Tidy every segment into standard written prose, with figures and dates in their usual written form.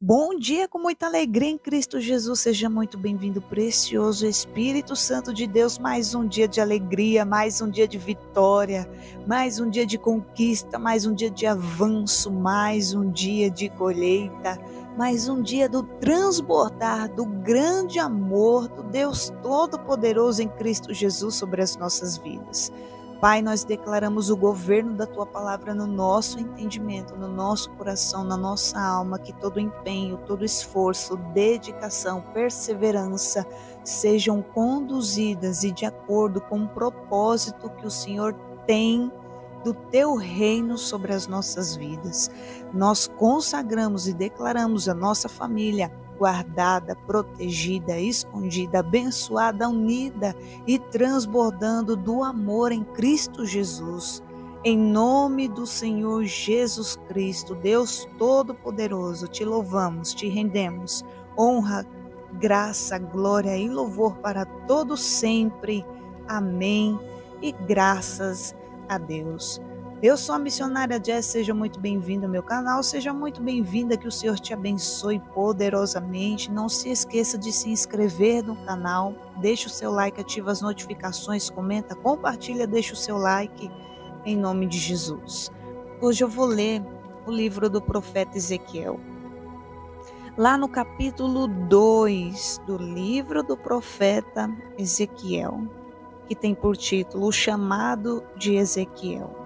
Bom dia com muita alegria em Cristo Jesus, seja muito bem-vindo, precioso Espírito Santo de Deus, mais um dia de alegria, mais um dia de vitória, mais um dia de conquista, mais um dia de avanço, mais um dia de colheita, mais um dia do transbordar do grande amor do Deus Todo-Poderoso em Cristo Jesus sobre as nossas vidas. Pai, nós declaramos o governo da Tua palavra no nosso entendimento, no nosso coração, na nossa alma, que todo empenho, todo esforço, dedicação, perseverança sejam conduzidas e de acordo com o propósito que o Senhor tem do Teu reino sobre as nossas vidas. Nós consagramos e declaramos a nossa família guardada, protegida, escondida, abençoada, unida e transbordando do amor em Cristo Jesus. Em nome do Senhor Jesus Cristo, Deus Todo-Poderoso, te louvamos, te rendemos honra, graça, glória e louvor para todos sempre. Amém. E graças a Deus. Eu sou a missionária Jess, seja muito bem-vinda ao meu canal, seja muito bem-vinda, que o Senhor te abençoe poderosamente. Não se esqueça de se inscrever no canal, deixa o seu like, ativa as notificações, comenta, compartilha, deixa o seu like, em nome de Jesus. Hoje eu vou ler o livro do profeta Ezequiel. Lá no capítulo 2 do livro do profeta Ezequiel, que tem por título O Chamado de Ezequiel.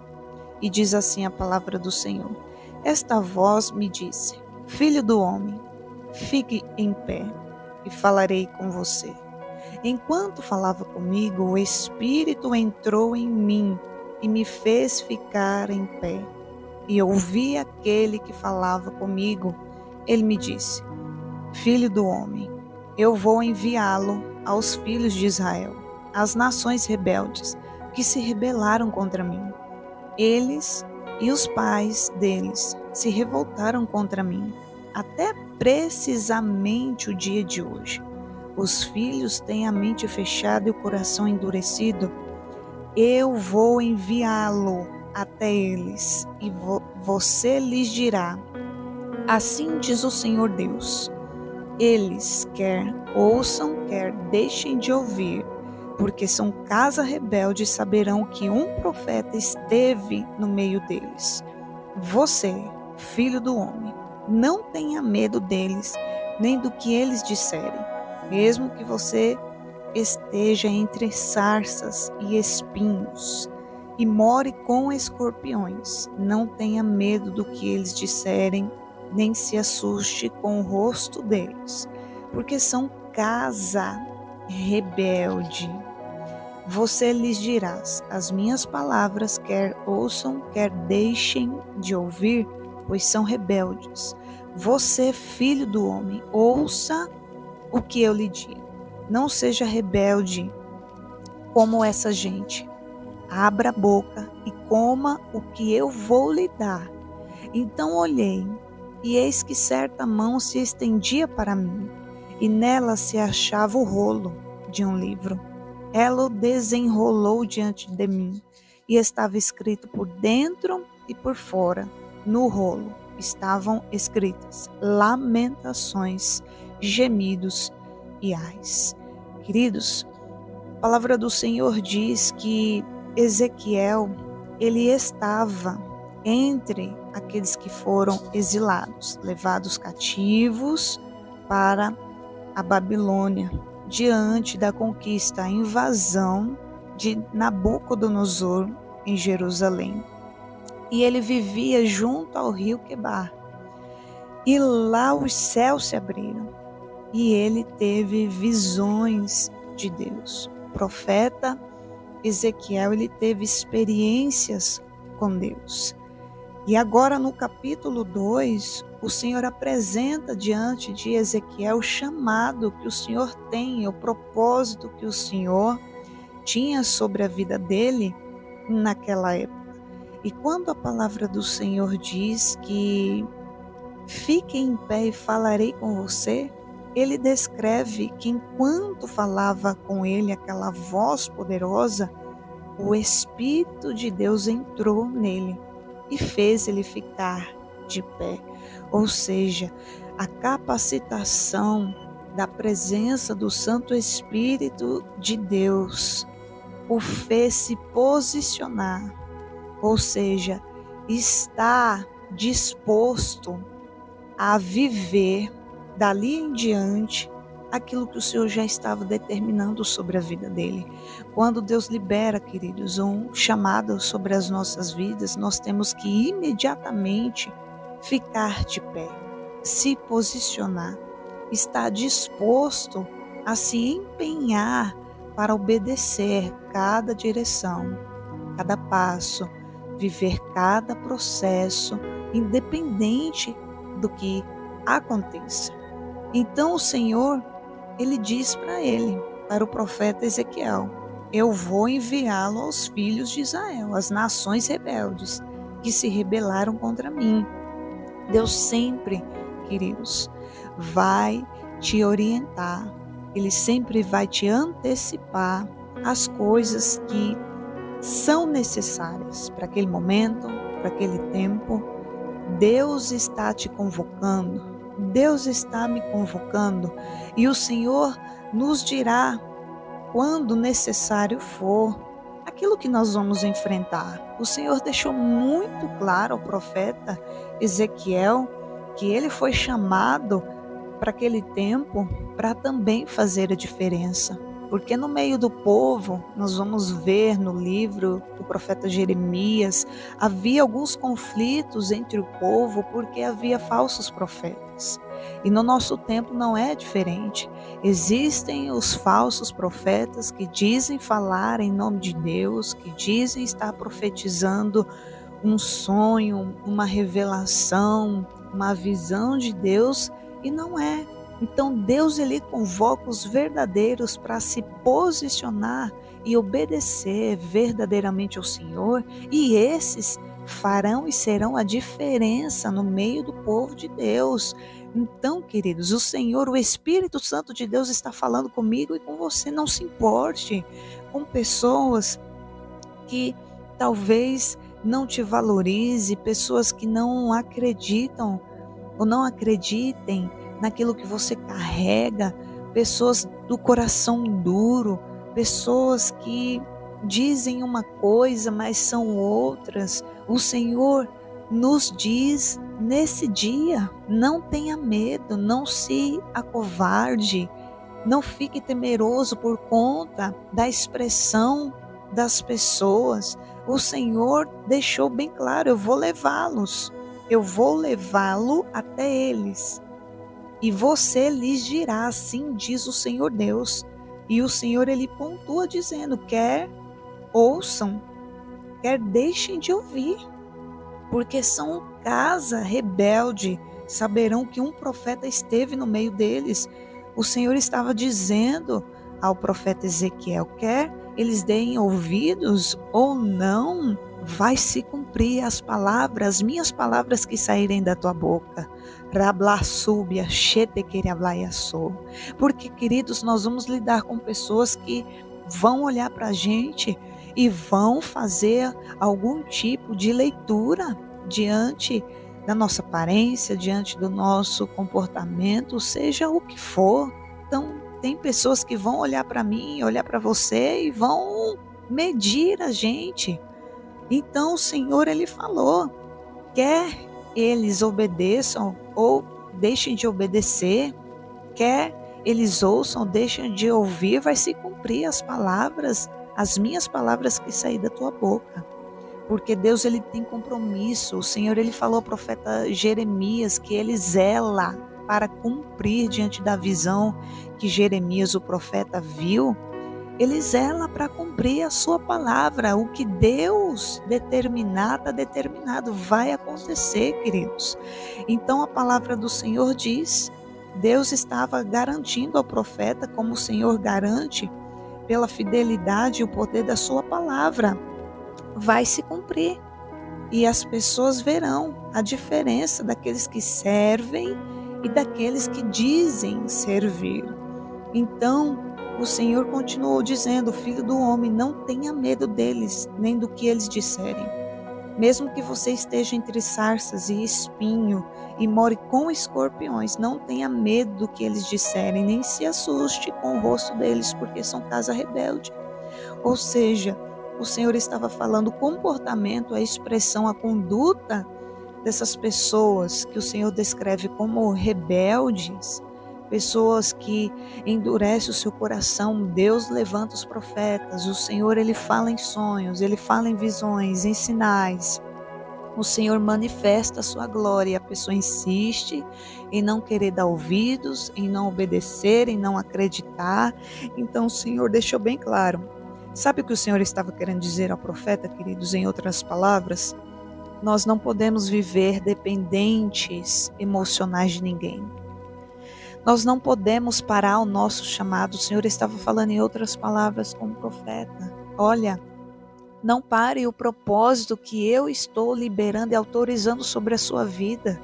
E diz assim a palavra do Senhor: Esta voz me disse: Filho do homem, fique em pé e falarei com você. Enquanto falava comigo, o Espírito entrou em mim e me fez ficar em pé. E ouvi aquele que falava comigo. Ele me disse: Filho do homem, eu vou enviá-lo aos filhos de Israel, às nações rebeldes que se rebelaram contra mim. Eles e os pais deles se revoltaram contra mim, até precisamente o dia de hoje. Os filhos têm a mente fechada e o coração endurecido. Eu vou enviá-lo até eles e você lhes dirá: Assim diz o Senhor Deus. Eles quer ouçam, quer deixem de ouvir, porque são casa rebelde e saberão que um profeta esteve no meio deles. Você, filho do homem, não tenha medo deles, nem do que eles disserem, mesmo que você esteja entre sarças e espinhos e more com escorpiões. Não tenha medo do que eles disserem, nem se assuste com o rosto deles, porque são casa rebelde. Você lhes dirás: as minhas palavras, quer ouçam, quer deixem de ouvir, pois são rebeldes. Você, filho do homem, ouça o que eu lhe digo. Não seja rebelde como essa gente. Abra a boca e coma o que eu vou lhe dar. Então olhei, e eis que certa mão se estendia para mim, e nela se achava o rolo de um livro. Ela o desenrolou diante de mim, e estava escrito por dentro e por fora. No rolo estavam escritas lamentações, gemidos e ais. Queridos, a palavra do Senhor diz que Ezequiel, ele estava entre aqueles que foram exilados, levados cativos para a Babilônia, diante da conquista, a invasão de Nabucodonosor em Jerusalém. E ele vivia junto ao rio Quebar. E lá os céus se abriram. E ele teve visões de Deus. O profeta Ezequiel, ele teve experiências com Deus. E agora no capítulo 2, o Senhor apresenta diante de Ezequiel o chamado que o Senhor tem, o propósito que o Senhor tinha sobre a vida dele naquela época. E quando a palavra do Senhor diz que fique em pé e falarei com você, ele descreve que enquanto falava com ele aquela voz poderosa, o Espírito de Deus entrou nele e fez ele ficar de pé. Ou seja, a capacitação da presença do Santo Espírito de Deus o fez se posicionar, ou seja, está disposto a viver dali em diante aquilo que o Senhor já estava determinando sobre a vida dele. Quando Deus libera, queridos, um chamado sobre as nossas vidas, nós temos que imediatamente ficar de pé, se posicionar, estar disposto a se empenhar para obedecer cada direção, cada passo, viver cada processo, independente do que aconteça. Então o Senhor, ele diz para o profeta Ezequiel: eu vou enviá-lo aos filhos de Israel, às nações rebeldes que se rebelaram contra mim. Deus sempre, queridos, vai te orientar, Ele sempre vai te antecipar as coisas que são necessárias para aquele momento, para aquele tempo. Deus está te convocando, Deus está me convocando, e o Senhor nos dirá, quando necessário for, aquilo que nós vamos enfrentar. O Senhor deixou muito claro ao profeta Ezequiel que ele foi chamado para aquele tempo para também fazer a diferença. Porque no meio do povo, nós vamos ver no livro do profeta Jeremias, havia alguns conflitos entre o povo porque havia falsos profetas. E no nosso tempo não é diferente. Existem os falsos profetas que dizem falar em nome de Deus, que dizem estar profetizando um sonho, uma revelação, uma visão de Deus, e não é. Então Deus, ele convoca os verdadeiros para se posicionar e obedecer verdadeiramente ao Senhor, e esses farão e serão a diferença no meio do povo de Deus. Então, queridos, o Senhor, o Espírito Santo de Deus está falando comigo e com você. Não se importe com pessoas que talvez não te valorize, pessoas que não acreditam ou não acreditem naquilo que você carrega, pessoas do coração duro, pessoas que dizem uma coisa, mas são outras. O Senhor nos diz nesse dia: não tenha medo, não se acovarde, não fique temeroso por conta da expressão das pessoas. O Senhor deixou bem claro: eu vou levá-los, eu vou levá-lo até eles. E você lhes dirá, assim diz o Senhor Deus. E o Senhor, ele pontua dizendo: quer ouçam, quer deixem de ouvir, porque são casa rebelde, saberão que um profeta esteve no meio deles. O Senhor estava dizendo ao profeta Ezequiel: quer eles deem ouvidos ou não, vai se cumprir as palavras, as minhas palavras que saírem da tua boca. Porque, queridos, nós vamos lidar com pessoas que vão olhar para a gente e vão fazer algum tipo de leitura diante da nossa aparência, diante do nosso comportamento, seja o que for. Então, tem pessoas que vão olhar para mim, olhar para você e vão medir a gente. Então, o Senhor, ele falou: quer eles obedeçam ou deixem de obedecer, quer eles ouçam ou deixem de ouvir, vai se cumprir as palavras, as minhas palavras que saí da tua boca. Porque Deus, ele tem compromisso. O Senhor, ele falou ao profeta Jeremias que ele zela para cumprir diante da visão que Jeremias, o profeta, viu. Ele zela para cumprir a sua palavra. O que Deus determinar, está determinado, vai acontecer, queridos. Então a palavra do Senhor diz, Deus estava garantindo ao profeta, como o Senhor garante, pela fidelidade e o poder da sua palavra, vai se cumprir. E as pessoas verão a diferença daqueles que servem e daqueles que dizem servir. Então, o Senhor continuou dizendo: filho do homem, não tenha medo deles, nem do que eles disserem. Mesmo que você esteja entre sarças e espinho e more com escorpiões, não tenha medo do que eles disserem, nem se assuste com o rosto deles, porque são casa rebelde. Ou seja, o Senhor estava falando o comportamento, a expressão, a conduta dessas pessoas que o Senhor descreve como rebeldes, pessoas que endurecem o seu coração. Deus levanta os profetas, o Senhor ele fala em sonhos, ele fala em visões, em sinais. O Senhor manifesta a sua glória, a pessoa insiste em não querer dar ouvidos, em não obedecer, em não acreditar. Então o Senhor deixou bem claro. Sabe o que o Senhor estava querendo dizer ao profeta, queridos? Em outras palavras, nós não podemos viver dependentes emocionais de ninguém. Nós não podemos parar o nosso chamado. O Senhor estava falando em outras palavras com o profeta. Olha, não pare o propósito que eu estou liberando e autorizando sobre a sua vida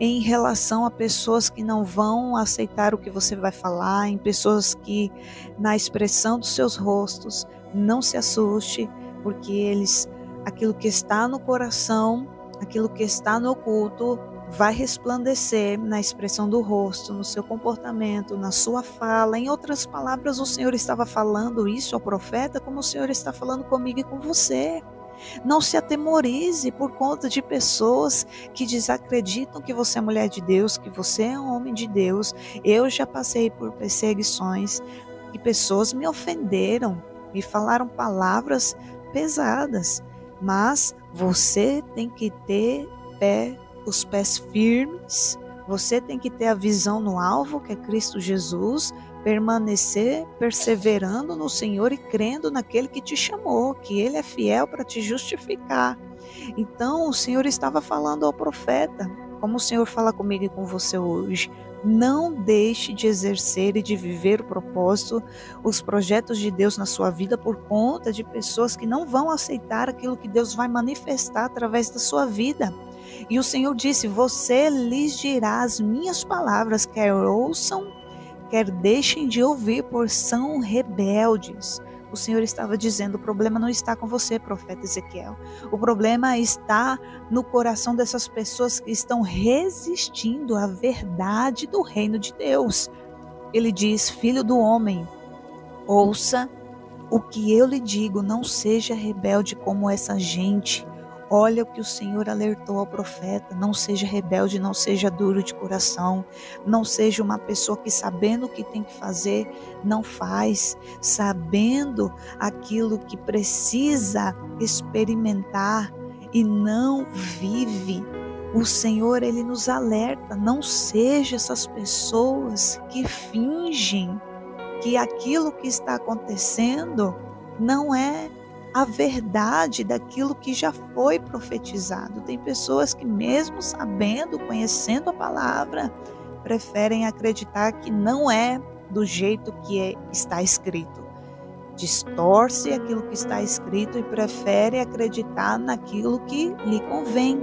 em relação a pessoas que não vão aceitar o que você vai falar, em pessoas que, na expressão dos seus rostos, não se assuste, porque aquilo que está no coração, aquilo que está no oculto, vai resplandecer na expressão do rosto, no seu comportamento, na sua fala. Em outras palavras, o Senhor estava falando isso ao profeta como o Senhor está falando comigo e com você. Não se atemorize por conta de pessoas que desacreditam que você é mulher de Deus, que você é um homem de Deus. Eu já passei por perseguições e pessoas me ofenderam, me falaram palavras pesadas, mas você tem que ter os pés firmes, você tem que ter a visão no alvo, que é Cristo Jesus, permanecer perseverando no Senhor e crendo naquele que te chamou, que Ele é fiel para te justificar. Então o Senhor estava falando ao profeta, como o Senhor fala comigo e com você hoje: não deixe de exercer e de viver o propósito, os projetos de Deus na sua vida por conta de pessoas que não vão aceitar aquilo que Deus vai manifestar através da sua vida. E o Senhor disse: você lhes dirá as minhas palavras, quer ouçam, quer deixem de ouvir, por são rebeldes. O Senhor estava dizendo: o problema não está com você, profeta Ezequiel. O problema está no coração dessas pessoas que estão resistindo à verdade do reino de Deus. Ele diz: filho do homem, ouça o que eu lhe digo, não seja rebelde como essa gente. Olha o que o Senhor alertou ao profeta: não seja rebelde, não seja duro de coração, não seja uma pessoa que, sabendo o que tem que fazer, não faz, sabendo aquilo que precisa experimentar e não vive. O Senhor, Ele nos alerta: não seja essas pessoas que fingem que aquilo que está acontecendo não é a verdade daquilo que já foi profetizado. Tem pessoas que, mesmo sabendo, conhecendo a palavra, preferem acreditar que não é do jeito que está escrito. Distorce aquilo que está escrito e prefere acreditar naquilo que lhe convém.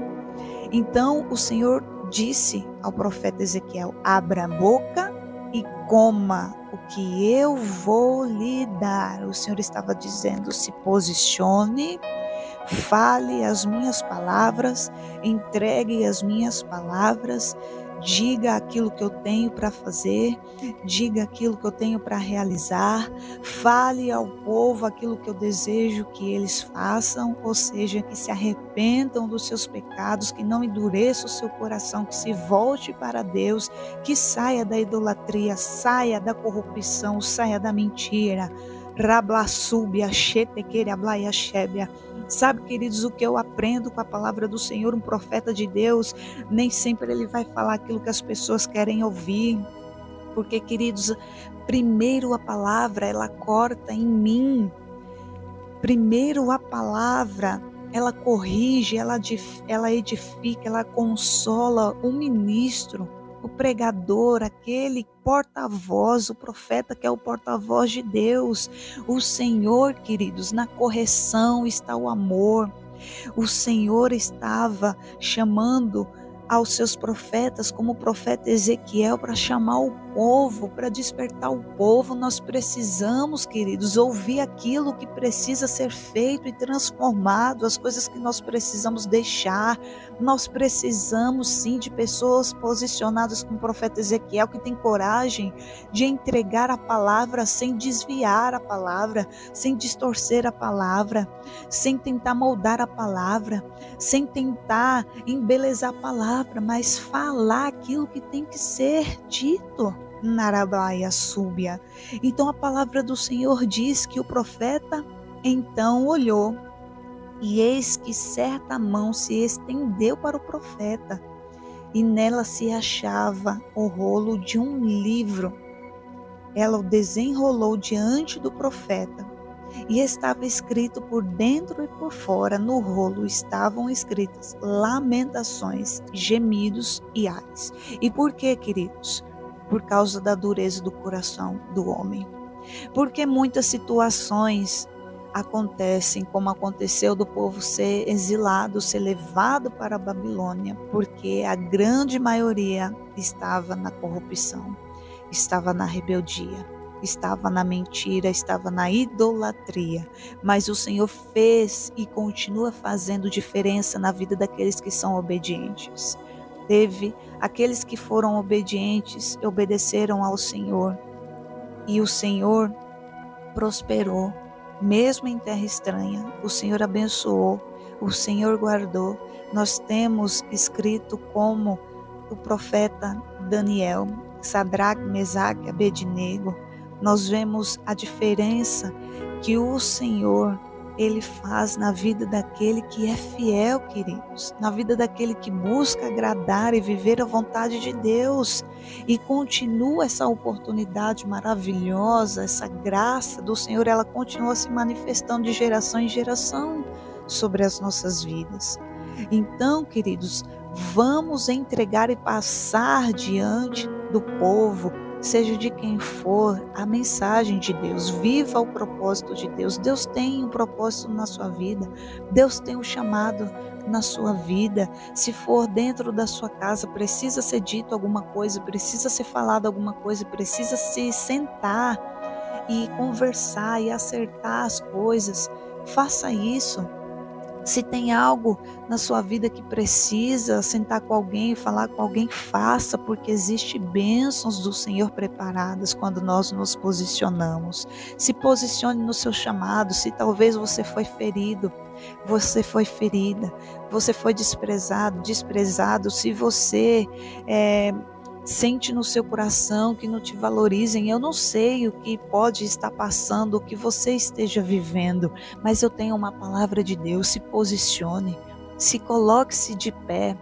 Então o Senhor disse ao profeta Ezequiel: abra a boca e coma o que eu vou lhe dar. O Senhor estava dizendo: se posicione, fale as minhas palavras, entregue as minhas palavras, diga aquilo que eu tenho para fazer, diga aquilo que eu tenho para realizar, fale ao povo aquilo que eu desejo que eles façam, ou seja, que se arrependam dos seus pecados, que não endureça o seu coração, que se volte para Deus, que saia da idolatria, saia da corrupção, saia da mentira. Rablasúbia, chetequeira, blaia, chébia. Sabe, queridos, o que eu aprendo com a palavra do Senhor? Um profeta de Deus, nem sempre ele vai falar aquilo que as pessoas querem ouvir. Porque, queridos, primeiro a palavra, ela corta em mim. Primeiro a palavra, ela corrige, ela edifica, ela consola o ministro, o pregador, aquele porta-voz, o profeta que é o porta-voz de Deus. O Senhor, queridos, na correção está o amor. O Senhor estava chamando aos seus profetas, como o profeta Ezequiel, para chamar o povo, para despertar o povo, nós precisamos, queridos, ouvir aquilo que precisa ser feito e transformado, as coisas que nós precisamos deixar. Nós precisamos sim de pessoas posicionadas como o profeta Ezequiel, que tem coragem de entregar a palavra sem desviar a palavra, sem distorcer a palavra, sem tentar moldar a palavra, sem tentar embelezar a palavra, mas falar aquilo que tem que ser dito. Narabaia súbia. Então a palavra do Senhor diz que o profeta então olhou, e eis que certa mão se estendeu para o profeta, e nela se achava o rolo de um livro. Ela o desenrolou diante do profeta, e estava escrito por dentro e por fora. No rolo estavam escritas lamentações, gemidos e ares. E por quê, queridos? Por causa da dureza do coração do homem. Porque muitas situações acontecem, como aconteceu do povo ser exilado, ser levado para a Babilônia, porque a grande maioria estava na corrupção, estava na rebeldia, estava na mentira, estava na idolatria. Mas o Senhor fez e continua fazendo diferença na vida daqueles que são obedientes. Teve aqueles que foram obedientes, obedeceram ao Senhor, e o Senhor prosperou, mesmo em terra estranha. O Senhor abençoou, o Senhor guardou. Nós temos escrito como o profeta Daniel, Sadraque, Mesaque, Abednego. Nós vemos a diferença que o Senhor, Ele faz na vida daquele que é fiel, queridos, na vida daquele que busca agradar e viver a vontade de Deus. E continua essa oportunidade maravilhosa, essa graça do Senhor, ela continua se manifestando de geração em geração sobre as nossas vidas. Então, queridos, vamos entregar e passar diante do povo, seja de quem for, a mensagem de Deus. Viva o propósito de Deus. Deus tem um propósito na sua vida. Deus tem um chamado na sua vida. Se for dentro da sua casa, precisa ser dito alguma coisa, precisa ser falado alguma coisa, precisa se sentar e conversar e acertar as coisas. Faça isso. Se tem algo na sua vida que precisa sentar com alguém, falar com alguém, faça, porque existe bênçãos do Senhor preparadas quando nós nos posicionamos. Se posicione no seu chamado. Se talvez você foi ferido, você foi ferida, você foi desprezado, se você sente no seu coração que não te valorizem, eu não sei o que pode estar passando, o que você esteja vivendo, mas eu tenho uma palavra de Deus. Se posicione, se coloque-se de pé,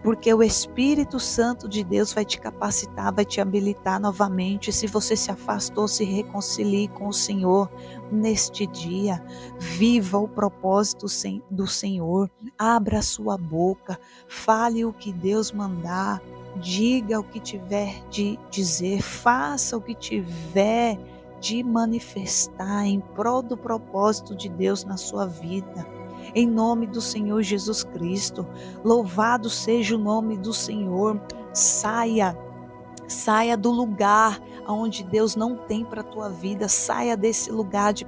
porque o Espírito Santo de Deus vai te capacitar, vai te habilitar novamente. Se você se afastou, se reconcilie com o Senhor neste dia. Viva o propósito do Senhor, abra a sua boca, fale o que Deus mandar, diga o que tiver de dizer, faça o que tiver de manifestar em prol do propósito de Deus na sua vida. Em nome do Senhor Jesus Cristo, louvado seja o nome do Senhor. Saia do lugar onde Deus não tem para a tua vida. Saia desse lugar de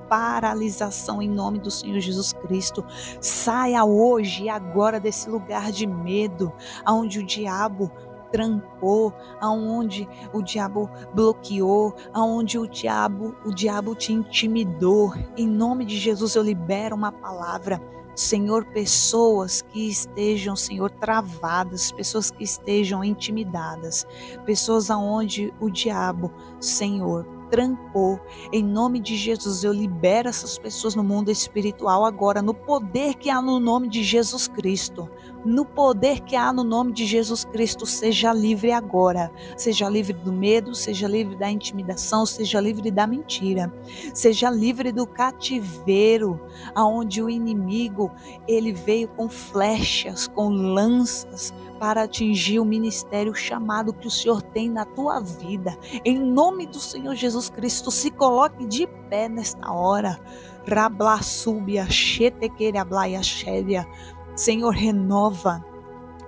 paralisação em nome do Senhor Jesus Cristo. Saia hoje e agora desse lugar de medo, onde o diabo trancou, aonde o diabo bloqueou, aonde o diabo te intimidou. Em nome de Jesus eu libero uma palavra, Senhor, pessoas que estejam, Senhor, travadas, pessoas que estejam intimidadas, pessoas aonde o diabo, Senhor, trancou. Em nome de Jesus, eu libero essas pessoas no mundo espiritual agora, no poder que há no nome de Jesus Cristo. No poder que há no nome de Jesus Cristo, seja livre agora. Seja livre do medo, seja livre da intimidação, seja livre da mentira. Seja livre do cativeiro, aonde o inimigo, ele veio com flechas, com lanças, para atingir o ministério chamado que o Senhor tem na tua vida. Em nome do Senhor Jesus Cristo, se coloque de pé nesta hora. Rabla súbia, chetequeira blaia chélia. Senhor, renova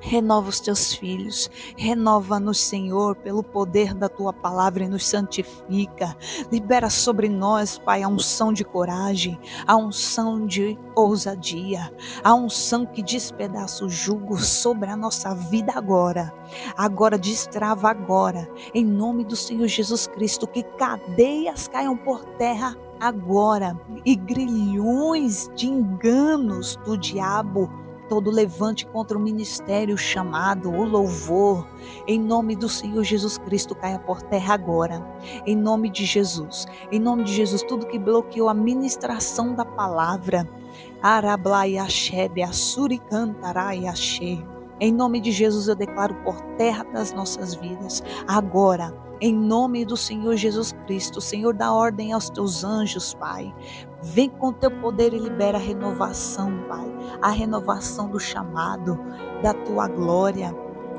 Renova os teus filhos, renova-nos, Senhor, pelo poder da tua palavra e nos santifica. Libera sobre nós, Pai, a unção de coragem, a unção de ousadia, a unção que despedaça o jugo sobre a nossa vida agora. Agora, destrava agora, em nome do Senhor Jesus Cristo, que cadeias caiam por terra agora e grilhões de enganos do diabo, todo levante contra o ministério chamado, o louvor, em nome do Senhor Jesus Cristo, caia por terra agora, em nome de Jesus, tudo que bloqueou a ministração da palavra, Arablaiashebe, Assuricantaraiaxê, em nome de Jesus eu declaro por terra das nossas vidas, agora, em nome do Senhor Jesus Cristo. Senhor, dá ordem aos teus anjos, Pai. Vem com teu poder e libera a renovação, Pai. A renovação do chamado, da tua glória.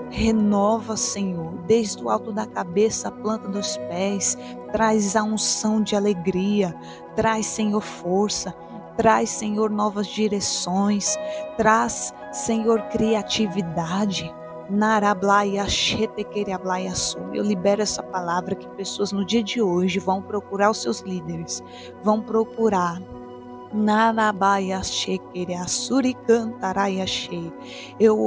Renova, Senhor, desde o alto da cabeça, a planta dos pés. Traz a unção de alegria. Traz, Senhor, força. Traz, Senhor, novas direções. Traz, Senhor, criatividade. Eu libero essa palavra que pessoas no dia de hoje vão procurar os seus líderes, vão procurar. Eu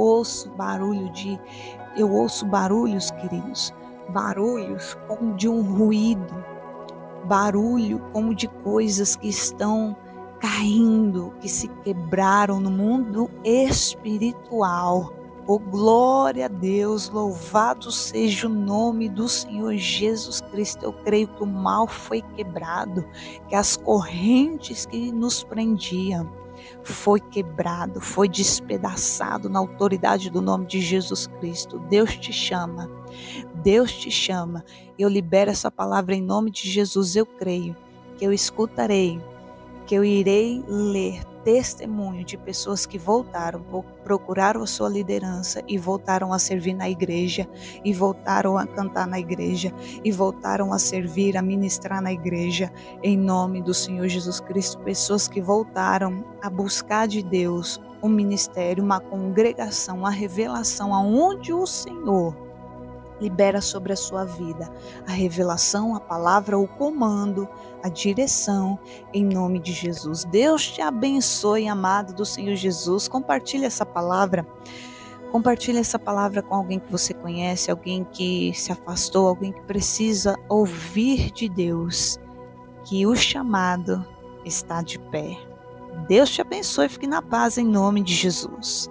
ouço barulhos, queridos, barulhos como de um ruído, barulho como de coisas que estão caindo, que se quebraram no mundo espiritual. Oh, glória a Deus, louvado seja o nome do Senhor Jesus Cristo. Eu creio que o mal foi quebrado, que as correntes que nos prendiam foi quebrado, foi despedaçado na autoridade do nome de Jesus Cristo. Deus te chama, Deus te chama. Eu libero essa palavra em nome de Jesus. Eu creio que eu escutarei, que eu irei ler testemunho de pessoas que voltaram, procuraram a sua liderança e voltaram a servir na igreja, e voltaram a cantar na igreja, e voltaram a servir, a ministrar na igreja, em nome do Senhor Jesus Cristo. Pessoas que voltaram a buscar de Deus um ministério, uma congregação, a revelação aonde o Senhor libera sobre a sua vida a revelação, a palavra, o comando, a direção, em nome de Jesus. Deus te abençoe, amado do Senhor Jesus. Compartilhe essa palavra com alguém que você conhece, alguém que se afastou, alguém que precisa ouvir de Deus, que o chamado está de pé. Deus te abençoe, fique na paz em nome de Jesus.